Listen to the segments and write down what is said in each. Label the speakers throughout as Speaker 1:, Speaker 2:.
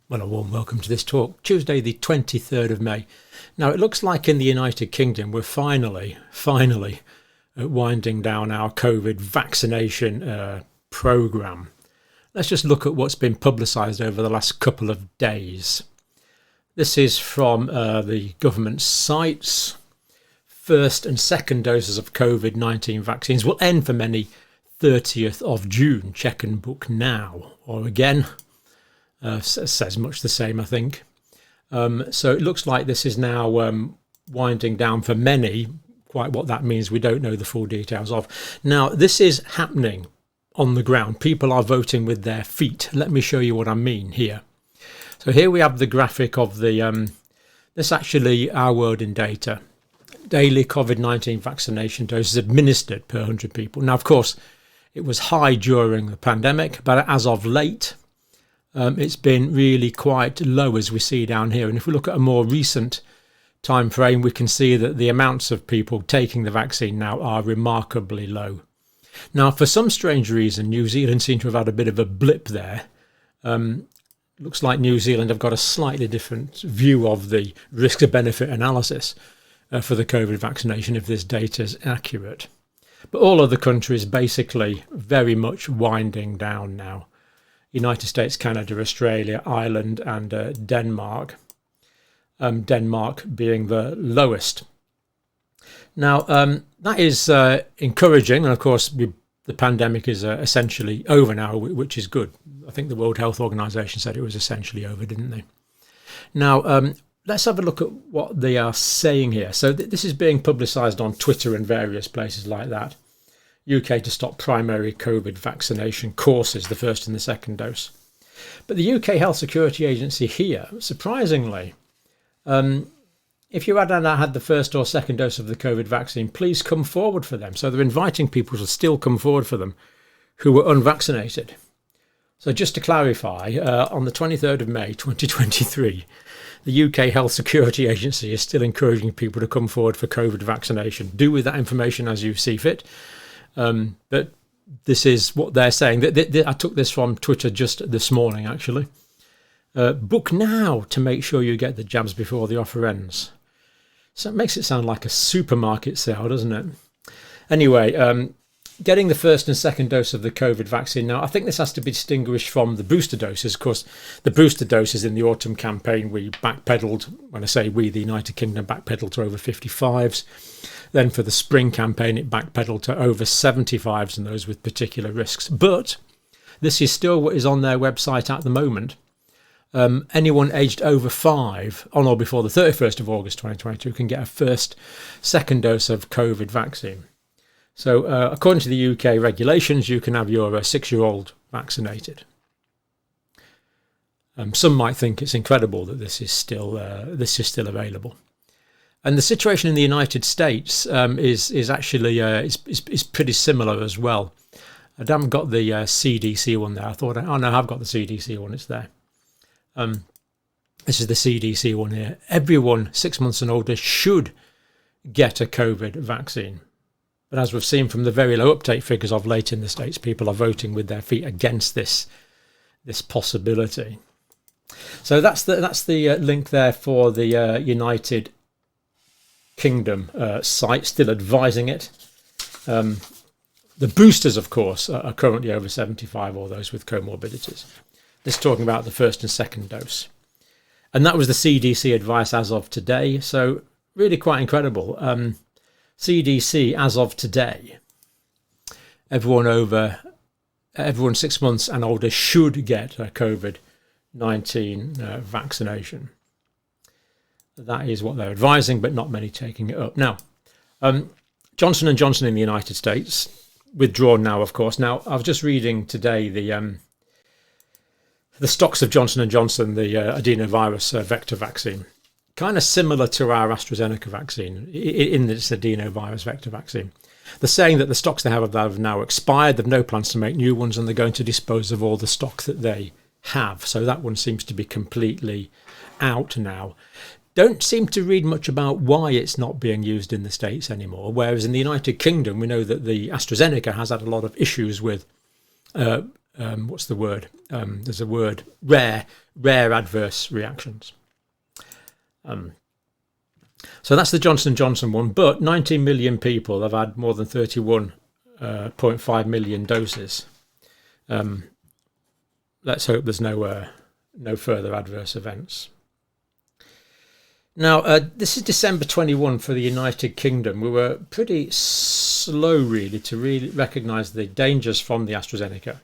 Speaker 1: Well, a warm welcome to this talk, Tuesday the 23rd of May. Now, it looks like in the United Kingdom we're finally winding down our COVID vaccination programme. Let's just look at what's been publicised over the last couple of days. This is from the government sites. First and second doses of COVID-19 vaccines will end for many 30th of June. Check and book now. Or again, says much the same, I think. So it looks like this is now winding down for many. Quite what that means, we don't know the full details of. Now, this is happening on the ground. People are voting with their feet. Let me show you what I mean here. So here we have the graphic of the, this actually our word in data. Daily COVID-19 vaccination doses administered per 100 people. Now, of course, it was high during the pandemic, but as of late, it's been really quite low, as we see down here. And if we look at a more recent time frame, we can see that the amounts of people taking the vaccine now are remarkably low. Now, for some strange reason, New Zealand seems to have had a bit of a blip there. Looks like New Zealand have got a slightly different view of the risk-benefit analysis for the COVID vaccination, if this data is accurate. But all other countries basically very much winding down now. United States, Canada, Australia, Ireland and Denmark. Denmark being the lowest. Now, that is encouraging. And of course, the pandemic is essentially over now, which is good. I think the World Health Organization said it was essentially over, didn't they? Now, let's have a look at what they are saying here. So this is being publicised on Twitter and various places like that. UK to stop primary COVID vaccination courses, the first and the second dose. But the UK Health Security Agency here, surprisingly, if you had the first or second dose of the COVID vaccine, please come forward for them. So they're inviting people to still come forward for them who were unvaccinated. So just to clarify, on the 23rd of May 2023, the UK Health Security Agency is still encouraging people to come forward for COVID vaccination. Do with that information as you see fit. But this is what they're saying. I took this from Twitter just this morning, actually. Book now to make sure you get the jabs before the offer ends. So it makes it sound like a supermarket sale, doesn't it? Anyway, getting the first and second dose of the COVID vaccine. Now, I think this has to be distinguished from the booster doses. Of course, the booster doses in the autumn campaign, we backpedalled. When I say we, the United Kingdom backpedalled to over 55s. Then for the spring campaign, it backpedalled to over 75s and those with particular risks. But this is still what is on their website at the moment. Anyone aged over 5 on or before the 31st of August 2022 can get a second dose of COVID vaccine. So according to the UK regulations, you can have your 6-year-old vaccinated. Some might think it's incredible that this is still available. And the situation in the United States is actually is pretty similar as well. I haven't got the CDC one there. I thought, oh no, I've got the CDC one. It's there. This is the CDC one here. Everyone 6 months and older should get a COVID vaccine. But as we've seen from the very low uptake figures of late in the States, people are voting with their feet against this possibility. So that's the link there for the United Kingdom site, still advising it. The boosters, of course, are currently over 75, or those with comorbidities. This is talking about the first and second dose. And that was the CDC advice as of today. So really quite incredible. CDC as of today, everyone 6 months and older should get a COVID-19 vaccination. That is what they're advising, but not many taking it up. Now, Johnson & Johnson in the United States, withdrawn now, of course. Now, I was just reading today the stocks of Johnson & Johnson, the adenovirus vector vaccine. Kind of similar to our AstraZeneca vaccine in this adenovirus vector vaccine. They're saying that the stocks they have now expired, they've no plans to make new ones, and they're going to dispose of all the stock that they have. So that one seems to be completely out now. Don't seem to read much about why it's not being used in the States anymore, whereas in the United Kingdom we know that the AstraZeneca has had a lot of issues with what's the word? There's a word, rare adverse reactions. So that's the Johnson & Johnson one, but 19 million people have had more than 31.5 million doses. Let's hope there's no further adverse events. Now, this is December 21 for the United Kingdom. We were pretty slow, really, to really recognise the dangers from the AstraZeneca.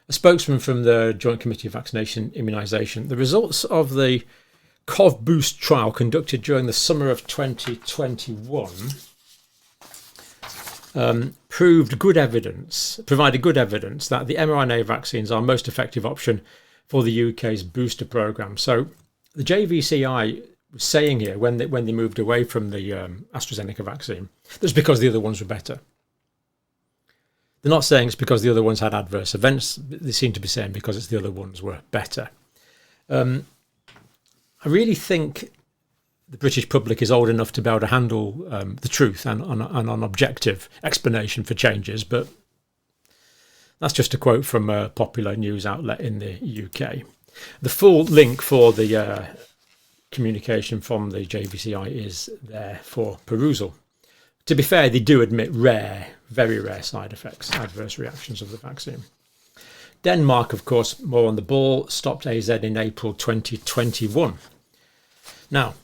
Speaker 1: A spokesman from the Joint Committee of Vaccination Immunisation, the results of the COV-BOOST trial conducted during the summer of 2021 provided good evidence that the mRNA vaccines are most effective option for the UK's booster programme. So the JCVI was saying here, when they moved away from the AstraZeneca vaccine, that's because the other ones were better. They're not saying it's because the other ones had adverse events. They seem to be saying because it's the other ones were better. I really think the British public is old enough to be able to handle the truth and an objective explanation for changes, but that's just a quote from a popular news outlet in the UK. The full link for the communication from the JCVI is there for perusal. To be fair, they do admit very rare side effects, adverse reactions of the vaccine. Denmark, of course, more on the ball, stopped AZ in April 2021. Now,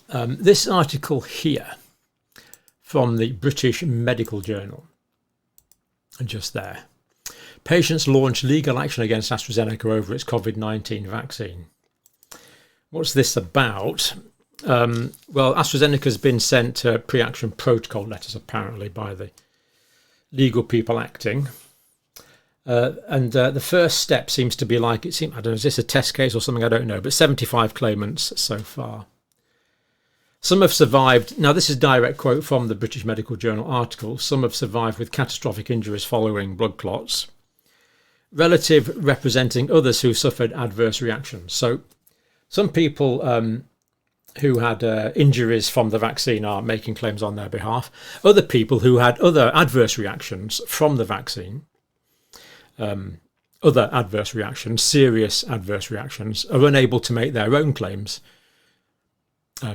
Speaker 1: this article here from the British Medical Journal, just there. Patients launch legal action against AstraZeneca over its COVID-19 vaccine. What's this about? Well, AstraZeneca has been sent pre-action protocol letters, apparently, by the legal people acting. And the first step seems to be I don't know, is this a test case or something? I don't know, but 75 claimants so far. Some have survived. Now, this is a direct quote from the British Medical Journal article. Some have survived with catastrophic injuries following blood clots. Relative representing others who suffered adverse reactions. So some people who had injuries from the vaccine are making claims on their behalf. Other people who had other adverse reactions from the vaccine, serious adverse reactions, are unable to make their own claims.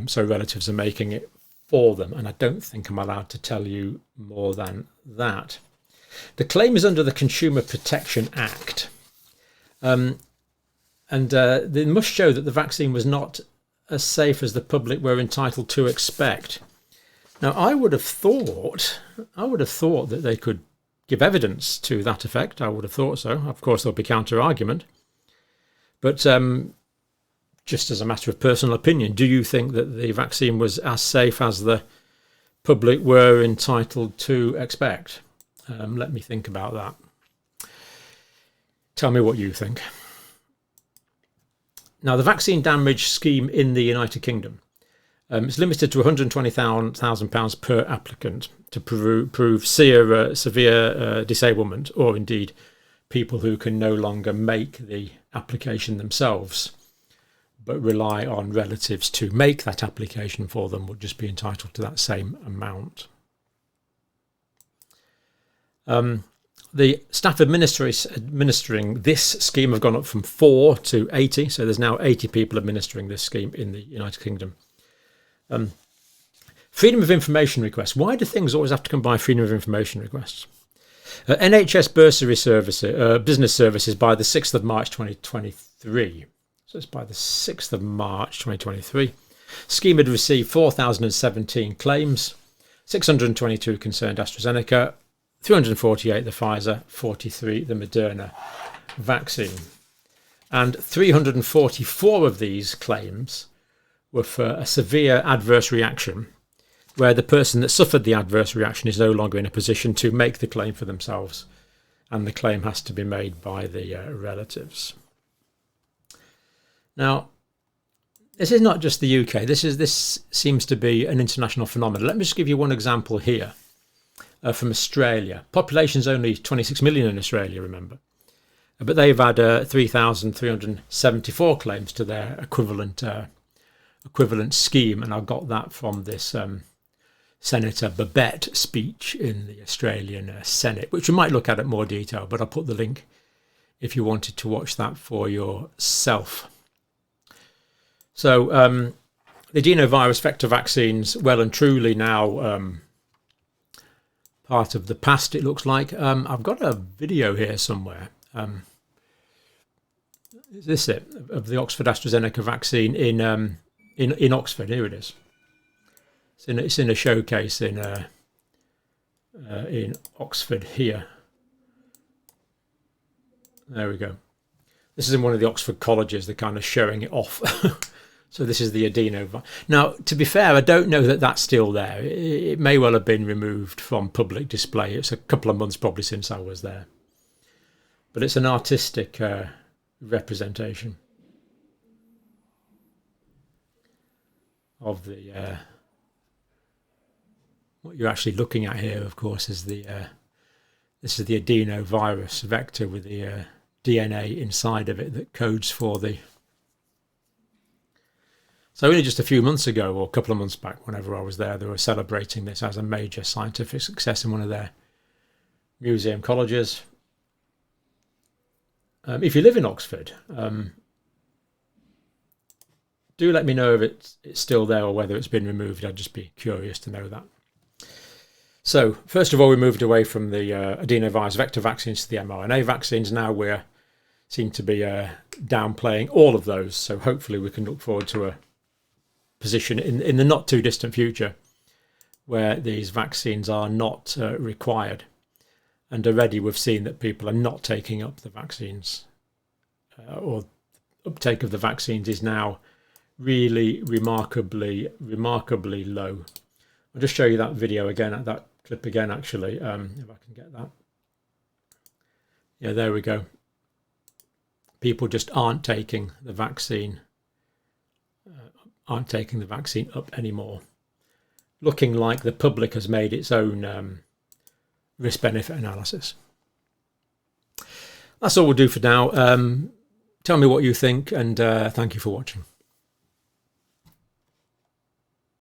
Speaker 1: So relatives are making it for them. And I don't think I'm allowed to tell you more than that. The claim is under the Consumer Protection Act. They must show that the vaccine was not as safe as the public were entitled to expect. Now, I would have thought that they could give evidence to that effect. I would have thought so. Of course, there'll be counter-argument. But just as a matter of personal opinion, do you think that the vaccine was as safe as the public were entitled to expect? Let me think about that. Tell me what you think. Now, the vaccine damage scheme in the United Kingdom is limited to £120,000 per applicant to prove severe disablement, or indeed people who can no longer make the application themselves but rely on relatives to make that application for them would just be entitled to that same amount. The staff administering this scheme have gone up from 4 to 80, so there's now 80 people administering this scheme in the United Kingdom. Freedom of information requests. Why do things always have to come by freedom of information requests? NHS bursary services, business services by the 6th of March 2023. So it's by the 6th of March 2023. Scheme had received 4,017 claims, 622 concerned AstraZeneca, 348 the Pfizer, 43 the Moderna vaccine. And 344 of these claims were for a severe adverse reaction, where the person that suffered the adverse reaction is no longer in a position to make the claim for themselves, and the claim has to be made by the relatives. Now, this is not just the UK. This seems to be an international phenomenon. Let me just give you one example here. From Australia. Population's only 26 million in Australia, remember. But they've had 3,374 claims to their equivalent scheme, and I got that from this Senator Babette speech in the Australian Senate, which we might look at more detail, but I'll put the link if you wanted to watch that for yourself. So the adenovirus vector vaccines, well and truly now part of the past, it looks like. I've got a video here somewhere. Is this it? Of the Oxford AstraZeneca vaccine in Oxford. Here it is. It's in a showcase in Oxford here. There we go. This is in one of the Oxford colleges. They're kind of showing it off. So this is the adenovirus. Now, to be fair, I don't know that that's still there. It may well have been removed from public display. It's a couple of months probably since I was there. But it's an artistic representation of the... what you're actually looking at here, of course, is the... this is the adenovirus vector with the DNA inside of it that codes for the... So only just a few months ago, or a couple of months back, whenever I was there, they were celebrating this as a major scientific success in one of their museum colleges. If you live in Oxford, do let me know if it's still there or whether it's been removed. I'd just be curious to know that. So, first of all, we moved away from the adenovirus vector vaccines to the mRNA vaccines. Now we seem to be downplaying all of those. So hopefully we can look forward to a position in the not too distant future where these vaccines are not required. And already we've seen that people are not taking up the vaccines, or uptake of the vaccines is now really remarkably low. I'll just show you that video again, that clip again, actually, if I can get that. Yeah, there we go. People just aren't taking the vaccine, up anymore. Looking like the public has made its own risk-benefit analysis. That's all we'll do for now. Tell me what you think, and thank you for watching.